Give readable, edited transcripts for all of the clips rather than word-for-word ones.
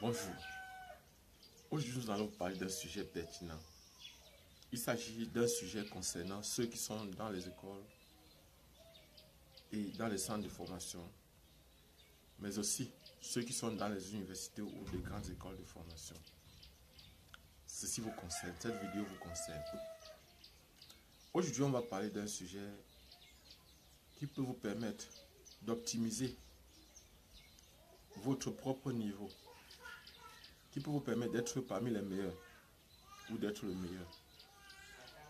Bonjour. Aujourd'hui, nous allons parler d'un sujet pertinent. Il s'agit d'un sujet concernant ceux qui sont dans les écoles et dans les centres de formation, mais aussi ceux qui sont dans les universités ou les grandes écoles de formation. Ceci vous concerne, cette vidéo vous concerne. Aujourd'hui, on va parler d'un sujet qui peut vous permettre d'optimiser votre propre niveau, qui peut vous permettre d'être parmi les meilleurs ou d'être le meilleur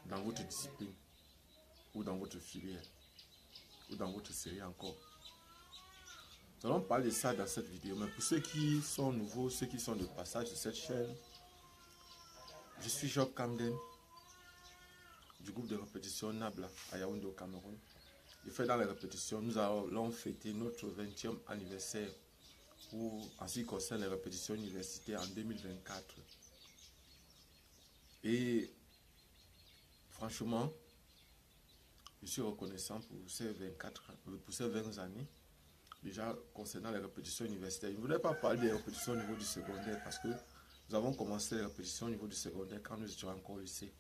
dans votre discipline ou dans votre filière ou dans votre série encore. Nous allons parler de ça dans cette vidéo, mais pour ceux qui sont nouveaux, ceux qui sont de passage de cette chaîne, je suis Job Camden du groupe de répétition Nabla à Yaoundé au Cameroun. Et fait dans les répétitions, nous allons fêter notre 20e anniversaire en ce qui concerne les répétitions universitaires en 2024. Et franchement, je suis reconnaissant pour ces 20 années. Déjà concernant les répétitions universitaires, je ne voulais pas parler des répétitions au niveau du secondaire parce que nous avons commencé les répétitions au niveau du secondaire quand nous étions encore au lycée.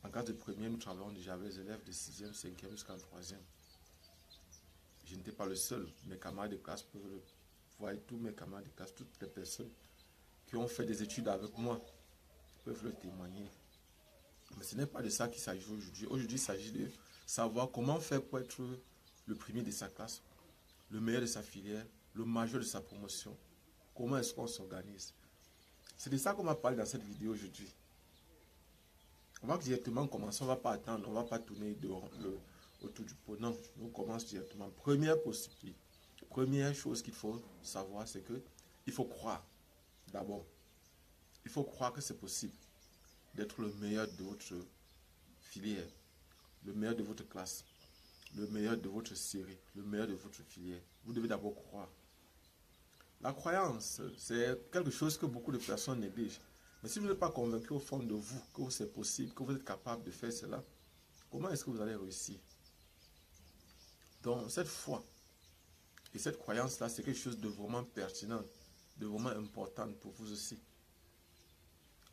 En classe de première, nous travaillons déjà avec les élèves de 6e, 5e jusqu'en 3e. Je n'étais pas le seul. Mes camarades de classe peuvent le voir, tous mes camarades de classe, toutes les personnes qui ont fait des études avec moi peuvent le témoigner. Mais ce n'est pas de ça qu'il s'agit aujourd'hui. Aujourd'hui, il s'agit de savoir comment faire pour être le premier de sa classe, le meilleur de sa filière, le majeur de sa promotion. Comment est-ce qu'on s'organise? C'est de ça qu'on va parler dans cette vidéo aujourd'hui. On va directement commencer, on ne va pas attendre, on ne va pas tourner autour du pot. Non, on commence directement. Première possibilité, première chose qu'il faut savoir, c'est que il faut croire. D'abord, il faut croire que c'est possible d'être le meilleur de votre filière, le meilleur de votre classe, le meilleur de votre série, le meilleur de votre filière. Vous devez d'abord croire. La croyance, c'est quelque chose que beaucoup de personnes négligent. Mais si vous n'êtes pas convaincu au fond de vous que c'est possible, que vous êtes capable de faire cela, comment est-ce que vous allez réussir? Donc, cette foi et cette croyance-là, c'est quelque chose de vraiment pertinent, de vraiment important pour vous aussi.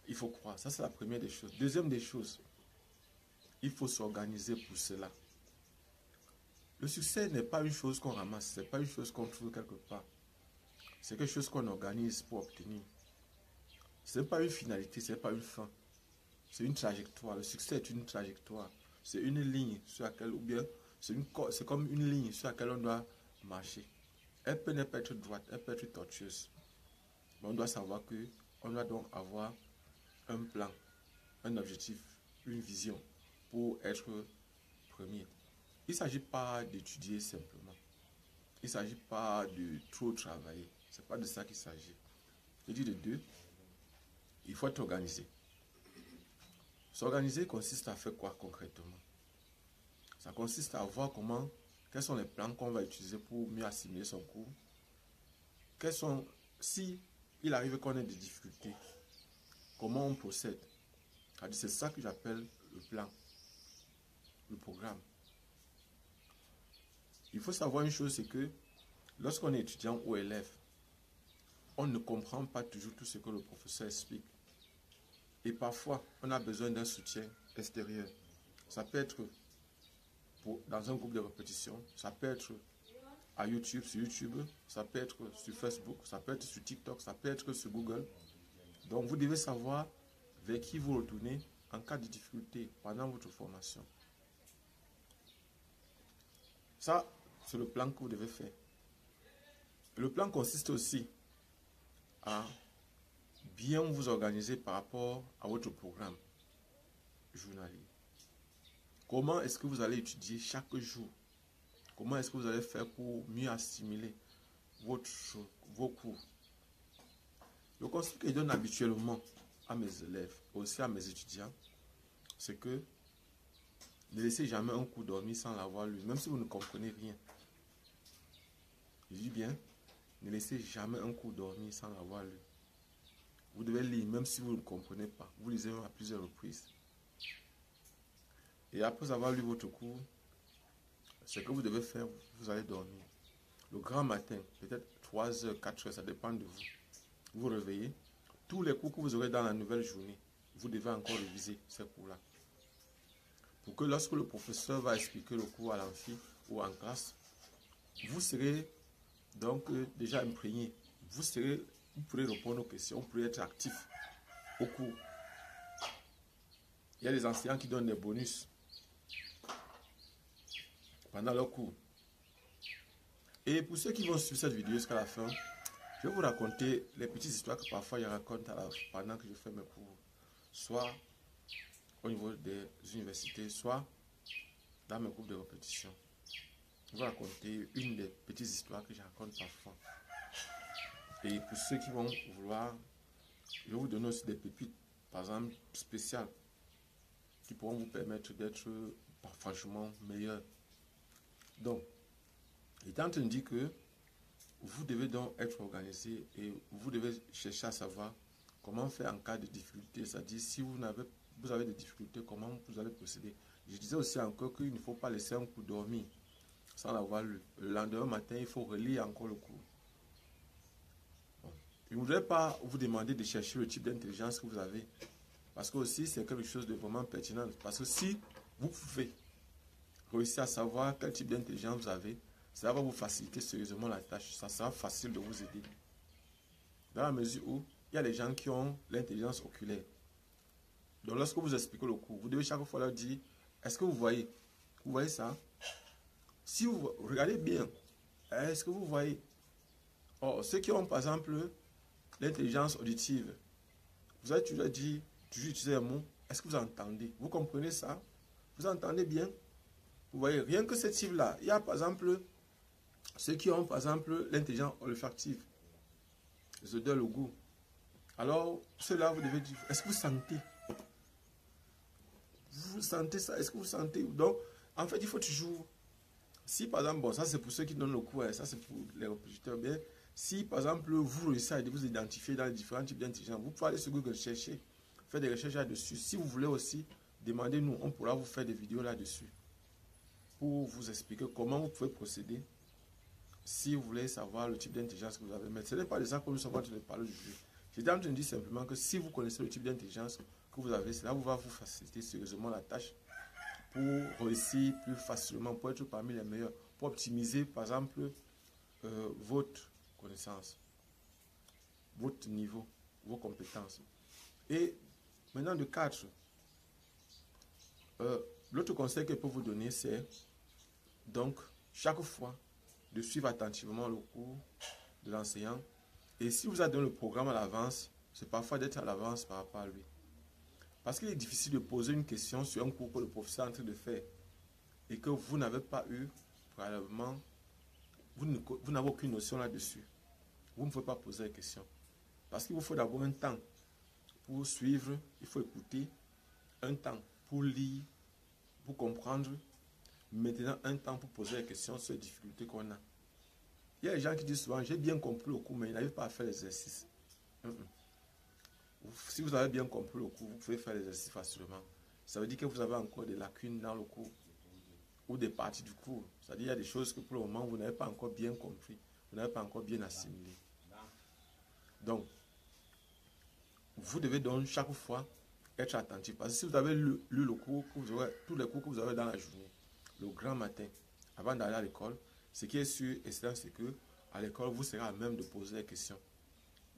Il faut croire. Ça, c'est la première des choses. Deuxième des choses, il faut s'organiser pour cela. Le succès n'est pas une chose qu'on ramasse, ce n'est pas une chose qu'on trouve quelque part. C'est quelque chose qu'on organise pour obtenir. Ce n'est pas une finalité, ce n'est pas une fin. C'est une trajectoire. Le succès est une trajectoire. C'est une ligne sur laquelle, ou bien c'est comme une ligne sur laquelle on doit marcher. Elle peut ne pas être droite, elle peut être tortueuse. Mais on doit savoir qu'on doit donc avoir un plan, un objectif, une vision pour être premier. Il ne s'agit pas d'étudier simplement. Il ne s'agit pas de trop travailler. Ce n'est pas de ça qu'il s'agit. Je dis de deux, il faut être organisé. S'organiser consiste à faire quoi concrètement? Ça consiste à voir quels sont les plans qu'on va utiliser pour mieux assimiler son cours. Si il arrive qu'on ait des difficultés, comment on procède? C'est ça que j'appelle le plan, le programme. Il faut savoir une chose, c'est que lorsqu'on est étudiant ou élève, on ne comprend pas toujours tout ce que le professeur explique. Et parfois, on a besoin d'un soutien extérieur. Ça peut être dans un groupe de répétition, ça peut être à YouTube, sur YouTube, ça peut être sur Facebook, ça peut être sur TikTok, ça peut être sur Google. Donc, vous devez savoir vers qui vous retournez en cas de difficulté pendant votre formation. Ça, c'est le plan que vous devez faire. Le plan consiste aussi à bien vous organiser par rapport à votre programme journalier. Comment est-ce que vous allez étudier chaque jour? Comment est-ce que vous allez faire pour mieux assimiler vos cours? Le conseil que je donne habituellement à mes élèves, aussi à mes étudiants, c'est que ne laissez jamais un cours dormir sans l'avoir lu, même si vous ne comprenez rien. Je dis bien, ne laissez jamais un cours dormir sans l'avoir lu. Vous devez lire, même si vous ne comprenez pas. Vous lisez à plusieurs reprises. Et après avoir lu votre cours, ce que vous devez faire, vous allez dormir. Le grand matin, peut-être 3 heures, 4 heures, ça dépend de vous. vous réveillez, tous les cours que vous aurez dans la nouvelle journée, vous devez encore réviser ces cours-là. Pour que lorsque le professeur va expliquer le cours à l'amphi ou en classe, vous serez donc déjà imprégné. Vous pourrez répondre aux questions, vous pourrez être actif au cours. Il y a des enseignants qui donnent des bonus pendant leur cours. Et pour ceux qui vont suivre cette vidéo jusqu'à la fin, je vais vous raconter les petites histoires que parfois je raconte pendant que je fais mes cours, soit au niveau des universités, soit dans mes cours de répétition. Je vais vous raconter une des petites histoires que je raconte parfois. Et pour ceux qui vont vouloir, je vais vous donner aussi des pépites, par exemple, spéciales, qui pourront vous permettre d'être franchement meilleur. Donc, il est en train de dire que vous devez donc être organisé et vous devez chercher à savoir comment faire en cas de difficulté. C'est-à-dire, si vous avez des difficultés, comment vous allez procéder. Je disais aussi encore qu'il ne faut pas laisser un cours dormir sans l'avoir lu. Le lendemain matin, il faut relire encore le cours. Bon. Je ne voudrais pas vous demander de chercher le type d'intelligence que vous avez. Parce que aussi, c'est quelque chose de vraiment pertinent. Parce que si vous pouvez réussir à savoir quel type d'intelligence vous avez, ça va vous faciliter sérieusement la tâche. Ça sera facile de vous aider. Dans la mesure où il y a des gens qui ont l'intelligence oculaire. Donc lorsque vous expliquez le cours, vous devez chaque fois leur dire, est-ce que vous voyez? Vous voyez ça? Si vous regardez bien, est-ce que vous voyez? Or, ceux qui ont par exemple l'intelligence auditive, vous avez toujours dit, toujours utilisé un mot, est-ce que vous entendez? Vous comprenez ça? Vous entendez bien? Vous voyez, rien que ce type-là, il y a par exemple ceux qui ont par exemple l'intelligence olfactive, les odeurs, le goût. Alors, ceux-là, vous devez dire, est-ce que vous sentez? Vous sentez ça? Est-ce que vous sentez? Donc, en fait, il faut toujours, si par exemple, bon, ça c'est pour ceux qui donnent le cours, ça c'est pour les répétiteurs, bien, si par exemple, vous réussissez à vous identifier dans les différents types d'intelligence, vous pouvez aller sur Google chercher, faire des recherches là-dessus. Si vous voulez aussi, demandez-nous, on pourra vous faire des vidéos là-dessus pour vous expliquer comment vous pouvez procéder si vous voulez savoir le type d'intelligence que vous avez. Mais ce n'est pas de ça que nous sommes en train de parler aujourd'hui. J'étais en train de dire simplement que si vous connaissez le type d'intelligence que vous avez, cela va vous faciliter sérieusement la tâche pour réussir plus facilement, pour être parmi les meilleurs, pour optimiser par exemple votre connaissance, votre niveau, vos compétences. Et maintenant de 4, l'autre conseil que je peux vous donner, c'est donc chaque fois de suivre attentivement le cours de l'enseignant. Et si vous avez donné le programme à l'avance, c'est parfois d'être à l'avance par rapport à lui. Parce qu'il est difficile de poser une question sur un cours que le professeur est en train de faire et que vous n'avez pas eu, probablement, vous n'avez aucune notion là-dessus. Vous ne pouvez pas poser la question. Parce qu'il vous faut d'abord un temps pour suivre, il faut écouter, un temps pour lire, pour comprendre, maintenant un temps pour poser la question sur les difficultés qu'on a. Il y a des gens qui disent souvent, j'ai bien compris le cours, mais ils n'arrivent pas à faire l'exercice. Si vous avez bien compris le cours, vous pouvez faire l'exercice facilement. Ça veut dire que vous avez encore des lacunes dans le cours ou des parties du cours. C'est-à-dire qu'il y a des choses que pour le moment, vous n'avez pas encore bien compris, vous n'avez pas encore bien assimilé. Donc, vous devez donc chaque fois être attentif. Parce que si vous avez lu le cours, tous les cours que vous avez dans la journée, le grand matin, avant d'aller à l'école, ce qui est sûr et certain, c'est que à l'école, vous serez à même de poser les questions.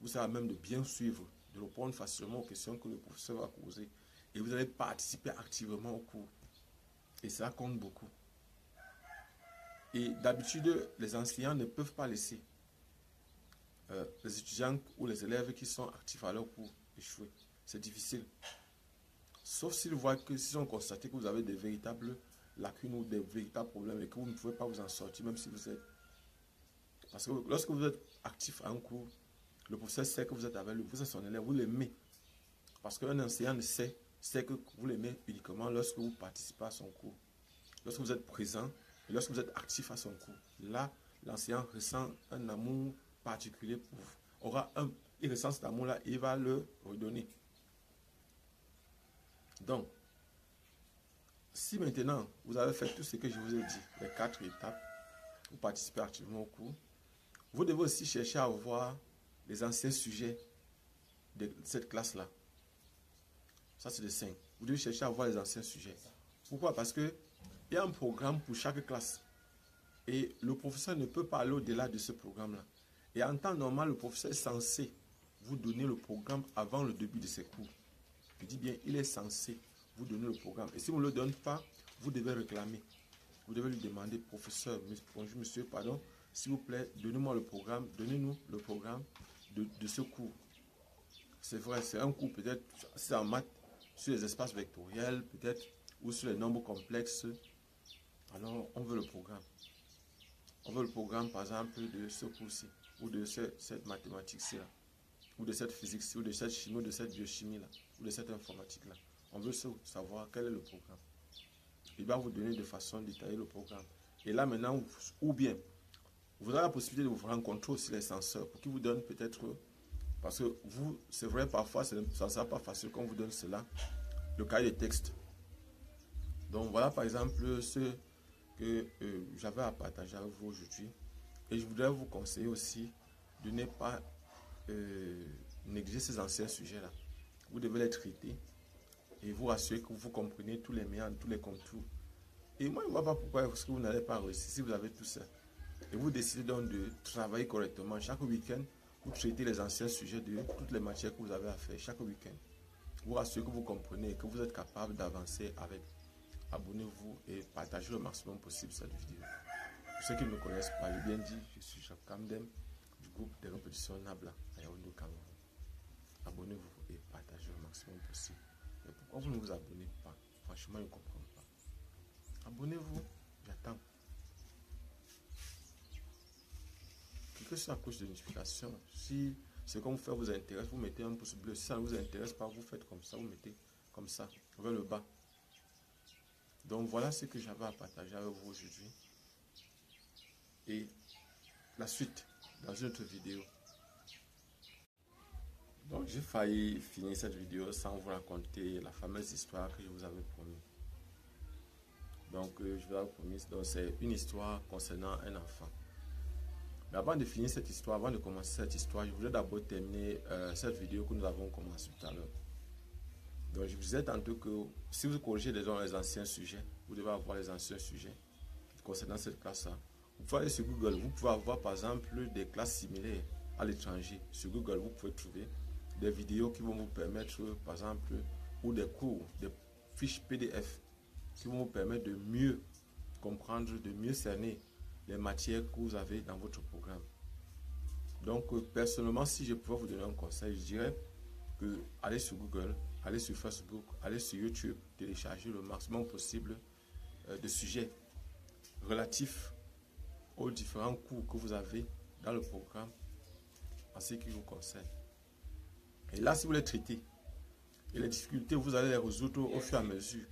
Vous serez à même de bien suivre, de répondre facilement aux questions que le professeur va poser. Et vous allez participer activement au cours. Et ça compte beaucoup. Et d'habitude, les enseignants ne peuvent pas laisser les étudiants ou les élèves qui sont actifs à leur cours échouer. C'est difficile. Sauf s'ils voient que, s'ils ont constaté que vous avez des véritables lacunes ou des véritables problèmes et que vous ne pouvez pas vous en sortir, même si vous êtes. Parce que lorsque vous êtes actif à un cours, le professeur sait que vous êtes avec lui, vous êtes son élève, vous l'aimez. Parce qu'un enseignant sait que vous l'aimez uniquement lorsque vous participez à son cours. Lorsque vous êtes présent et lorsque vous êtes actif à son cours. Là, l'enseignant ressent un amour particulier pour vous. Il ressent cet amour-là et il va le redonner. Donc, si maintenant vous avez fait tout ce que je vous ai dit, les 4 étapes, vous participez activement au cours, vous devez aussi chercher à avoir les anciens sujets de cette classe-là. Ça, c'est de 5. Vous devez chercher à voir les anciens sujets. Pourquoi? Parce qu'il y a un programme pour chaque classe. Et le professeur ne peut pas aller au-delà de ce programme-là. Et en temps normal, le professeur est censé vous donner le programme avant le début de ses cours. Je dis bien, il est censé vous donner le programme. Et si vous ne le donnez pas, vous devez réclamer. Vous devez lui demander, professeur, bonjour monsieur, pardon, s'il vous plaît, donnez-moi le programme, donnez-nous le programme de ce cours. C'est vrai, c'est un cours peut-être, c'est en maths, sur les espaces vectoriels, peut-être, ou sur les nombres complexes. Alors, on veut le programme. On veut le programme, par exemple, de ce cours-ci, ou de cette mathématique-ci, ou de cette physique-ci, ou de cette chimie, ou de cette biochimie-là, ou de cette informatique-là. On veut savoir quel est le programme. Il va vous donner de façon détaillée le programme. Et là, maintenant, ou bien, vous avez la possibilité de vous rencontrer aussi les censeurs pour qu'ils vous donnent peut-être, parce que vous, c'est vrai, parfois, ça ne sera pas facile qu'on vous donne cela, le cahier de texte. Donc, voilà, par exemple, ce que j'avais à partager avec vous aujourd'hui. Et je voudrais vous conseiller aussi de ne pas négliger ces anciens sujets-là. Vous devez les traiter et vous rassurer que vous comprenez tous les méandres, tous les contours. Et moi, je ne vois pas pourquoi est-ce que vous n'allez pas réussir si vous avez tout ça. Et vous décidez donc de travailler correctement. Chaque week-end, vous traitez les anciens sujets de toutes les matières que vous avez à faire chaque week-end. Vous rassurez que vous comprenez et que vous êtes capable d'avancer avec. Abonnez-vous et partagez le maximum possible cette vidéo. Pour ceux qui ne me connaissent pas, j'ai bien dit, je suis Jacques Kamdem du groupe des répétitions Nabla à Yaoundé, Cameroun. Abonnez-vous et partagez le maximum possible. Mais pourquoi vous ne vous abonnez pas? Franchement, je ne comprends pas. Abonnez-vous, j'attends. Cliquez sur la cloche de notification. Si ce qu'on fait vous intéresse, vous mettez un pouce bleu. Si ça ne vous intéresse pas, vous faites comme ça, vous mettez comme ça, vers le bas. Donc voilà ce que j'avais à partager avec vous aujourd'hui. Et la suite dans une autre vidéo. Donc j'ai failli finir cette vidéo sans vous raconter la fameuse histoire que je vous avais promis. Donc je vous avais promis, c'est une histoire concernant un enfant. Mais avant de finir cette histoire, avant de commencer cette histoire, je voudrais d'abord terminer cette vidéo que nous avons commencé tout à l'heure. Donc je vous disais tantôt que si vous corrigez les anciens sujets, vous devez avoir les anciens sujets concernant cette classe-là. Vous pouvez aller sur Google, vous pouvez avoir par exemple des classes similaires à l'étranger. Sur Google, vous pouvez trouver des vidéos qui vont vous permettre, par exemple, ou des cours, des fiches PDF qui vont vous permettre de mieux comprendre, de mieux cerner les matières que vous avez dans votre programme. Donc, personnellement, si je pouvais vous donner un conseil, je dirais que allez sur Google, allez sur Facebook, allez sur YouTube, téléchargez le maximum possible de sujets relatifs aux différents cours que vous avez dans le programme en ce qui vous concerne. Et là, si vous les traitez, et les difficultés, vous allez les résoudre au fur et à mesure.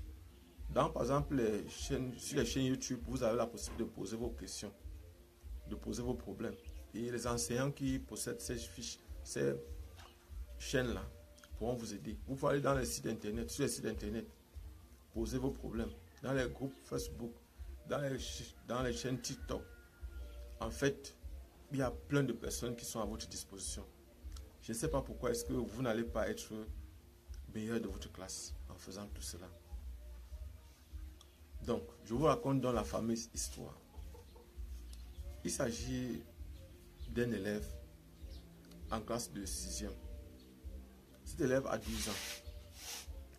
Dans, par exemple, sur les chaînes YouTube, vous avez la possibilité de poser vos questions, de poser vos problèmes. Et les enseignants qui possèdent ces fiches, ces chaînes-là, pourront vous aider. Vous pouvez aller dans les sites internet, sur les sites internet, poser vos problèmes, dans les groupes Facebook, dans les chaînes TikTok. En fait, il y a plein de personnes qui sont à votre disposition. Je ne sais pas pourquoi est-ce que vous n'allez pas être meilleur de votre classe en faisant tout cela. Donc, je vous raconte dans la fameuse histoire. Il s'agit d'un élève en classe de 6e. Cet élève a 12 ans.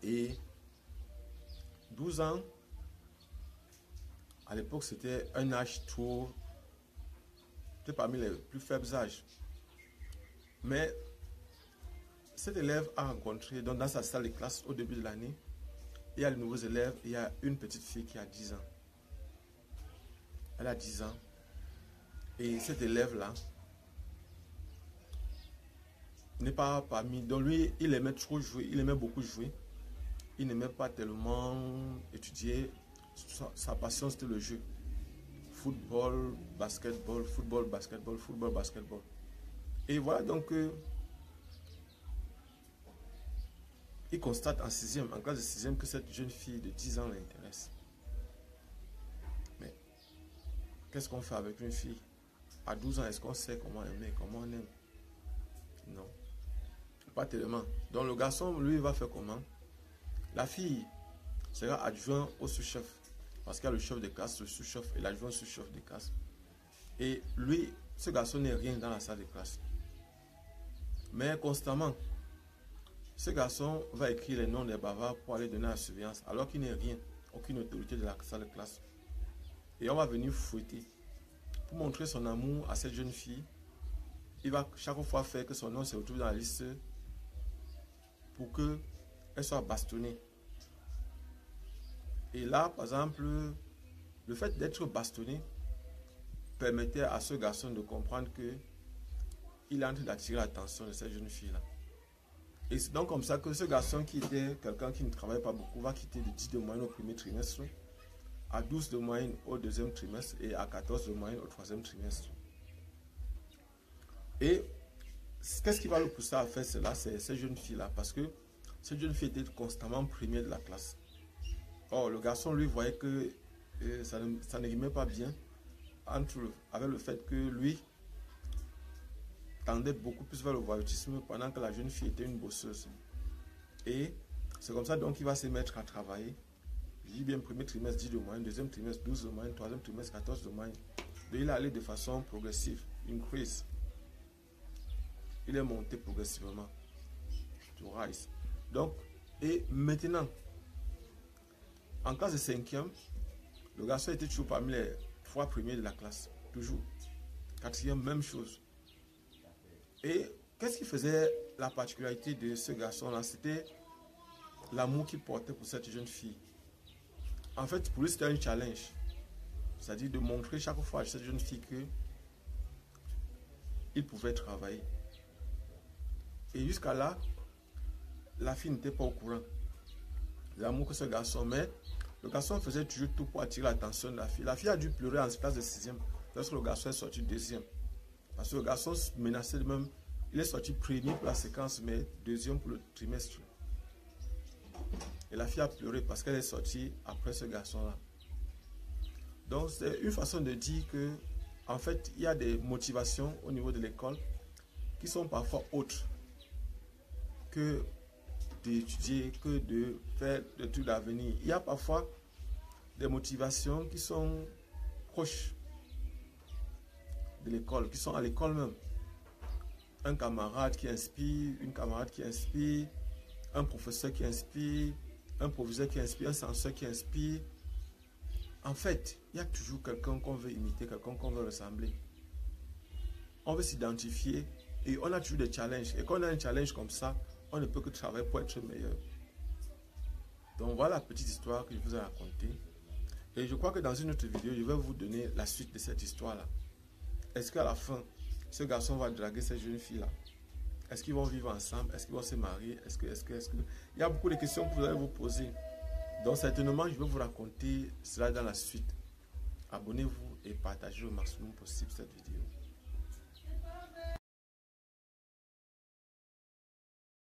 Et 12 ans, à l'époque, c'était un âge trop... C'était parmi les plus faibles âges. Mais cet élève a rencontré, donc dans sa salle de classe au début de l'année, il y a de nouveaux élèves, il y a une petite fille qui a 10 ans. Elle a 10 ans. Et cet élève-là n'est pas parmi... Donc lui, il aimait trop jouer, il aimait beaucoup jouer. Il n'aimait pas tellement étudier. Sa passion, c'était le jeu. Football, basketball, football, basketball, football, basketball. Et voilà donc il constate en classe de 6e, que cette jeune fille de 10 ans l'intéresse. Mais qu'est-ce qu'on fait avec une fille? À 12 ans, est-ce qu'on sait comment aimer, comment on aime? Pas tellement. Donc le garçon, lui, va faire comment? La fille sera adjoint au sous-chef. Parce qu'il y a le chef de classe, le sous-chef et l'adjoint sous-chef de classe. Et lui, ce garçon n'est rien dans la salle de classe. Mais constamment, ce garçon va écrire les noms des bavards pour aller donner la surveillance, alors qu'il n'est rien, aucune autorité de la salle de classe. Et on va venir fouetter. Pour montrer son amour à cette jeune fille, il va chaque fois faire que son nom se retrouve dans la liste pour qu'elle soit bastonnée. Et là, par exemple, le fait d'être bastonné permettait à ce garçon de comprendre que il est en train d'attirer l'attention de cette jeune fille-là. Et c'est donc comme ça que ce garçon qui était quelqu'un qui ne travaille pas beaucoup va quitter de 10 de moyenne au premier trimestre, à 12 de moyenne au deuxième trimestre et à 14 de moyenne au troisième trimestre. Et qu'est-ce qui va le pousser à faire cela? C'est cette jeune fille-là, parce que cette jeune fille était constamment première de la classe. Or, le garçon, lui, voyait que ça ne rimait pas bien avec le fait que lui tendait beaucoup plus vers le voyoutisme pendant que la jeune fille était une bosseuse. Et c'est comme ça donc qu'il va se mettre à travailler. Je dis bien premier trimestre 10 de moyenne, deuxième trimestre 12 de moyenne, troisième trimestre 14 de moyenne. Et il est allé de façon progressive, increase. Il est monté progressivement. To rise. Donc, et maintenant, en classe de 5e, le garçon était toujours parmi les 3 premiers de la classe. Toujours. 4e, même chose. Et qu'est-ce qui faisait la particularité de ce garçon-là? C'était l'amour qu'il portait pour cette jeune fille. En fait, pour lui, c'était un challenge. C'est-à-dire de montrer chaque fois à cette jeune fille qu'il pouvait travailler. Et jusqu'à là, la fille n'était pas au courant de l'amour que ce garçon, mais le garçon faisait toujours tout pour attirer l'attention de la fille. La fille a dû pleurer en classe de 6e lorsque le garçon est sorti 2e. Parce que le garçon menaçait de même, il est sorti premier pour la séquence, mais 2e pour le trimestre. Et la fille a pleuré parce qu'elle est sortie après ce garçon-là. Donc c'est une façon de dire que, en fait, il y a des motivations au niveau de l'école qui sont parfois autres que d'étudier, que de faire des trucs d'avenir. Il y a parfois des motivations qui sont proches de l'école, qui sont à l'école même. Un camarade qui inspire, une camarade qui inspire, un professeur qui inspire, un proviseur qui inspire, un censeur qui inspire. En fait, il y a toujours quelqu'un qu'on veut imiter, quelqu'un qu'on veut ressembler. On veut s'identifier et on a toujours des challenges. Et quand on a un challenge comme ça, on ne peut que travailler pour être meilleur. Donc voilà la petite histoire que je vous ai racontée. Et je crois que dans une autre vidéo, je vais vous donner la suite de cette histoire-là. Est-ce qu'à la fin, ce garçon va draguer cette jeune fille-là? Est-ce qu'ils vont vivre ensemble? Est-ce qu'ils vont se marier? Est-ce que... Il y a beaucoup de questions que vous allez vous poser. Donc certainement, je vais vous raconter cela dans la suite. Abonnez-vous et partagez au maximum possible cette vidéo.